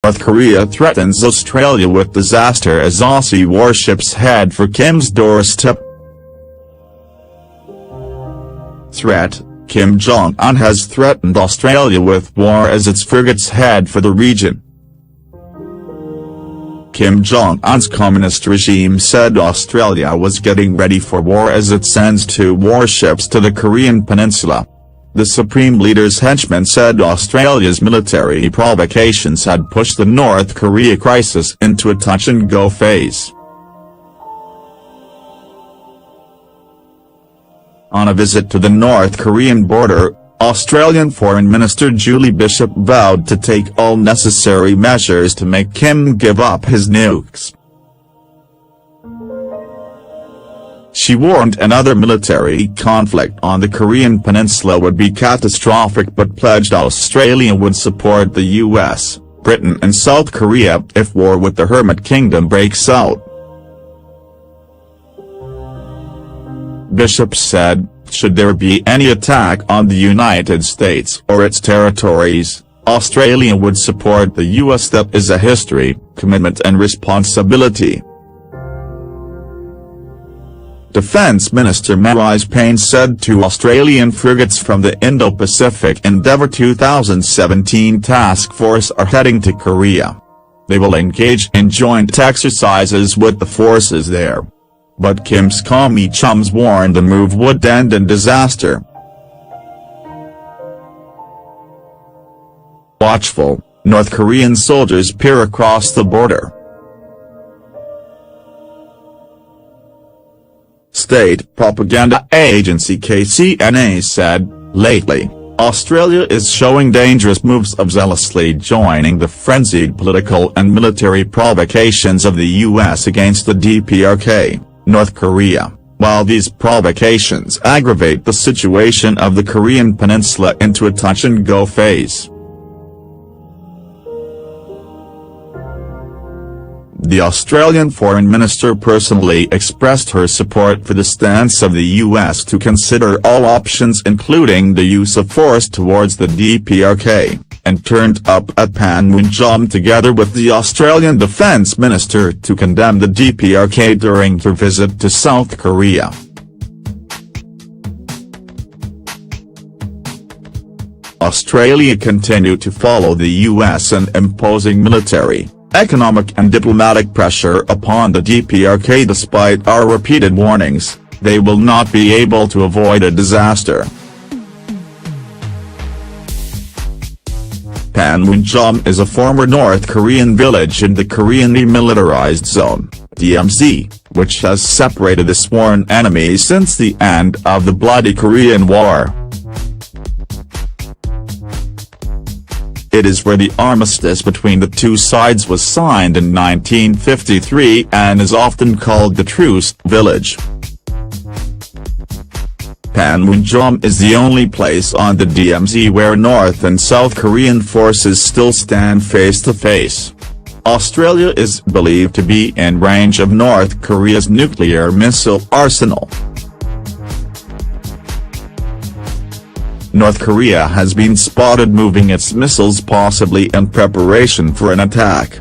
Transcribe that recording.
North Korea threatens Australia with disaster as Aussie warships head for Kim's doorstep. Threat: Kim Jong Un has threatened Australia with war as its frigates head for the region. Kim Jong Un's communist regime said Australia was getting ready for war as it sends 2 warships to the Korean peninsula. The Supreme Leader's henchman said Australia's military provocations had pushed the North Korea crisis into a touch-and-go phase. On a visit to the North Korean border, Australian Foreign Minister Julie Bishop vowed to take all necessary measures to make Kim give up his nukes. She warned another military conflict on the Korean peninsula would be catastrophic but pledged Australia would support the U.S., Britain and South Korea if war with the Hermit Kingdom breaks out. Bishop said, should there be any attack on the United States or its territories, Australia would support the U.S. That is a history, commitment and responsibility. Defence Minister Marise Payne said 2 Australian frigates from the Indo-Pacific Endeavour 2017 task force are heading to Korea. They will engage in joint exercises with the forces there. But Kim's commie chums warned the move would end in disaster. Watchful, North Korean soldiers peer across the border. State propaganda agency KCNA said, lately, Australia is showing dangerous moves of zealously joining the frenzied political and military provocations of the U.S. against the DPRK, North Korea, while these provocations aggravate the situation of the Korean peninsula into a touch-and-go phase. The Australian Foreign Minister personally expressed her support for the stance of the U.S. to consider all options including the use of force towards the DPRK, and turned up at Panmunjom together with the Australian Defence Minister to condemn the DPRK during her visit to South Korea. Australia continued to follow the U.S. in imposing military, economic and diplomatic pressure upon the DPRK despite our repeated warnings, they will not be able to avoid a disaster. Panmunjom is a former North Korean village in the Korean Demilitarized Zone, DMZ, which has separated the sworn enemies since the end of the bloody Korean War. It is where the armistice between the 2 sides was signed in 1953 and is often called the Truce Village. Panmunjom is the only place on the DMZ where North and South Korean forces still stand face to face. Australia is believed to be in range of North Korea's nuclear missile arsenal. North Korea has been spotted moving its missiles possibly in preparation for an attack.